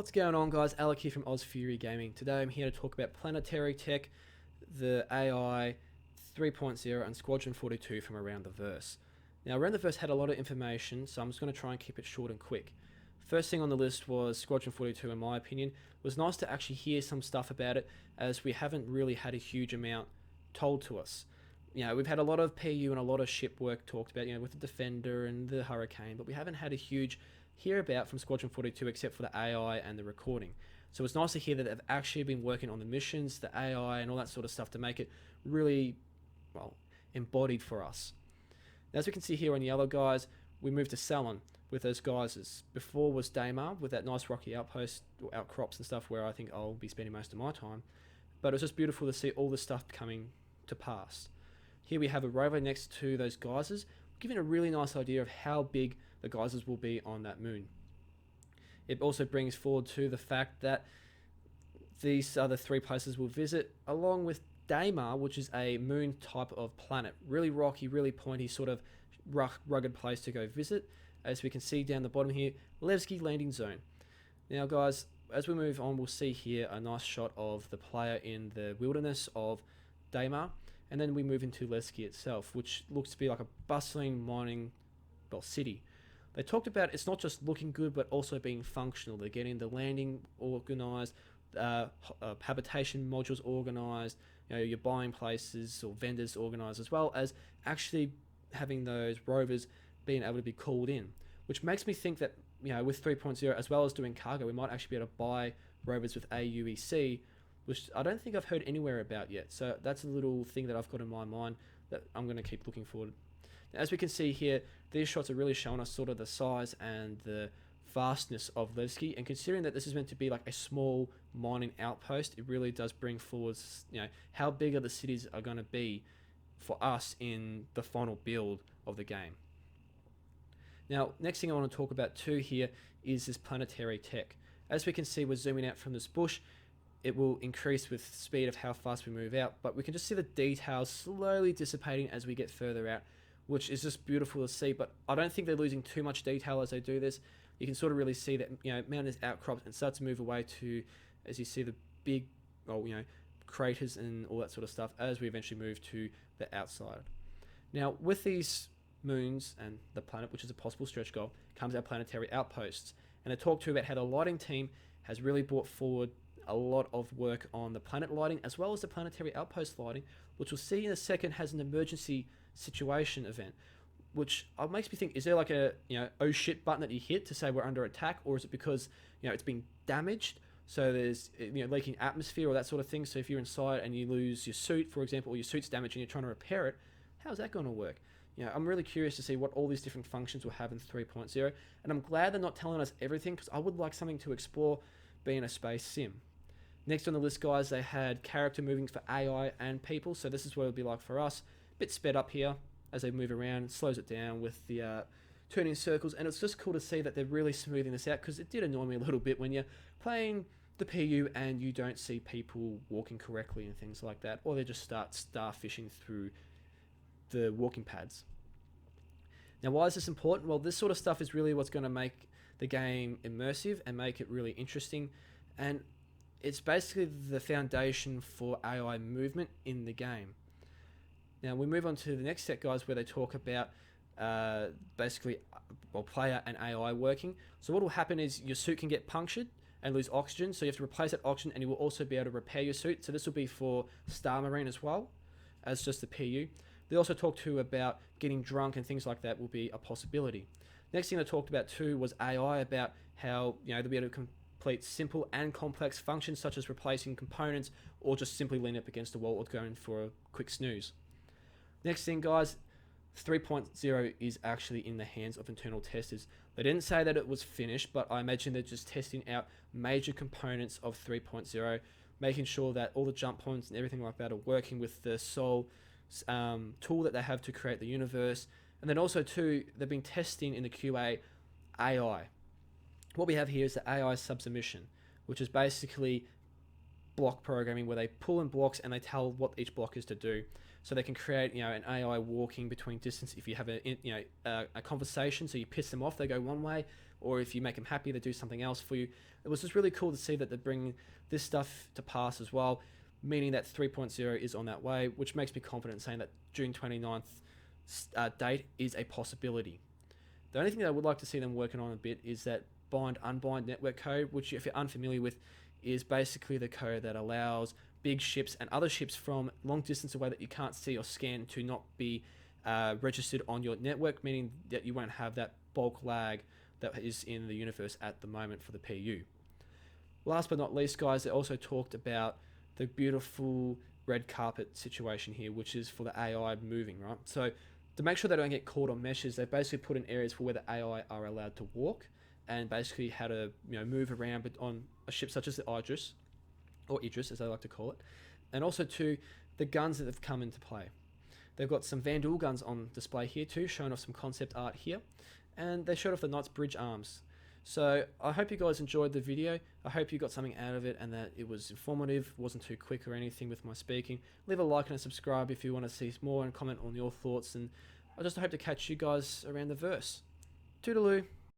What's going on, guys? Alec here from Fury Gaming. Today I'm here to talk about Planetary tech, the AI 3.0 and Squadron 42 from Around the Verse. Now, Around the Verse had a lot of information, so I'm just going to try and keep it short and quick. First thing on the list was Squadron 42, in my opinion. It was nice to actually hear some stuff about it, as we haven't really had a huge amount told to us. You know, we've had a lot of PU and a lot of ship work talked about, you know, with the Defender and the Hurricane, but we haven't had a huge hear about from Squadron 42 except for the AI and the recording. So it's nice to hear that they've actually been working on the missions, the AI and all that sort of stuff to make it really, well, embodied for us. Now, as we can see here on yellow, guys, we moved to Salon with those geysers. Before was Daymar with that nice rocky outpost or outcrops and stuff where I think I'll be spending most of my time. But it was just beautiful to see all this stuff coming to pass. Here we have a rover next to those geysers, giving a really nice idea of how big the geysers will be on that moon. It also brings forward to the fact that these are the three places we'll visit, along with Daymar, which is a moon type of planet. Really rocky, really pointy, sort of rugged place to go visit. As we can see down the bottom here, Levski landing zone. Now, guys, as we move on, we'll see here a nice shot of the player in the wilderness of Daymar. And then we move into Levski itself, which looks to be like a bustling mining, city. They talked about it's not just looking good, but also being functional. They're getting the landing organized, habitation modules organized, you know, your buying places or vendors organized, as well as actually having those rovers being able to be called in, which makes me think that, you know, with 3.0, as well as doing cargo, we might actually be able to buy rovers with AUEC, which I don't think I've heard anywhere about yet. So that's a little thing that I've got in my mind that I'm going to keep looking forward. Now, as we can see here, these shots are really showing us sort of the size and the vastness of Levski, and considering that this is meant to be like a small mining outpost, it really does bring forward, you know, how big the cities are going to be for us in the final build of the game. Now, next thing I want to talk about too here is this Planetary tech. As we can see, we're zooming out from this bush. It will increase with speed of how fast we move out, but we can just see the details slowly dissipating as we get further out, which is just beautiful to see. But I don't think they're losing too much detail as they do this. You can sort of really see that, you know, mountains outcrops and start to move away to, as you see, the big, well, you know, craters and all that sort of stuff as we eventually move to the outside. Now, with these moons and the planet, which is a possible stretch goal, comes our planetary outposts. And I talked to you about how the lighting team has really brought forward a lot of work on the planet lighting as well as the planetary outpost lighting, which we'll see in a second has an emergency situation event, which makes me think, is there like a, you know, oh shit button that you hit to say we're under attack, or is it because, you know, it's been damaged, so there's, you know, leaking atmosphere or that sort of thing? So if you're inside and you lose your suit, for example, or your suit's damaged and you're trying to repair it, how's that going to work? You know, I'm really curious to see what all these different functions will have in 3.0, and I'm glad they're not telling us everything, because I would like something to explore being a space sim. Next on the list, guys, they had character moving for AI and people, so this is what it would be like for us. A bit sped up here as they move around, slows it down with the turning circles, and it's just cool to see that they're really smoothing this out, because it did annoy me a little bit when you're playing the PU and you don't see people walking correctly and things like that, or they just start starfishing through the walking pads. Now, why is this important? Well, this sort of stuff is really what's going to make the game immersive and make it really interesting, and it's basically the foundation for AI movement in the game. Now, we move on to the next set, guys, where they talk about basically, well, player and AI working. So what will happen is your suit can get punctured and lose oxygen, so you have to replace that oxygen, and you will also be able to repair your suit. So this will be for Star Marine as well as just the PU. They also talked to about getting drunk and things like that will be a possibility. Next thing they talked about too was AI, about how, you know, they'll be able to complete simple and complex functions such as replacing components or just simply leaning up against a wall or going for a quick snooze. Next thing, guys, 3.0 is actually in the hands of internal testers. They didn't say that it was finished, but I imagine they're just testing out major components of 3.0, making sure that all the jump points and everything like that are working with the Soul tool that they have to create the universe. And then also too, they've been testing in the QA AI. What we have here is the AI subsummation, which is basically block programming where they pull in blocks and they tell what each block is to do. so they can create, an AI walking between distance. If you have a conversation, so you piss them off, they go one way, or if you make them happy, they do something else for you. It was just really cool to see that they're bringing this stuff to pass as well, meaning that 3.0 is on that way, which makes me confident in saying that June 29th date is a possibility. The only thing that I would like to see them working on a bit is that bind-unbind network code, which, if you're unfamiliar with, is basically the code that allows big ships and other ships from long distance away that you can't see or scan to not be registered on your network, meaning that you won't have that bulk lag that is in the universe at the moment for the PU. Last but not least, guys, they also talked about the beautiful red carpet situation here, which is for the AI moving, right? So to make sure they don't get caught on meshes, they basically put in areas for where the AI are allowed to walk, and basically how to move around on a ship such as the Idris, or Idris as they like to call it, and also to the guns that have come into play. They've got some Vandal guns on display here too, showing off some concept art here, and they showed off the Knight's Bridge arms. So I hope you guys enjoyed the video. I hope you got something out of it and that it was informative, wasn't too quick or anything with my speaking. Leave a like and a subscribe if you want to see more, and comment on your thoughts, and I just hope to catch you guys around the verse. Toodaloo.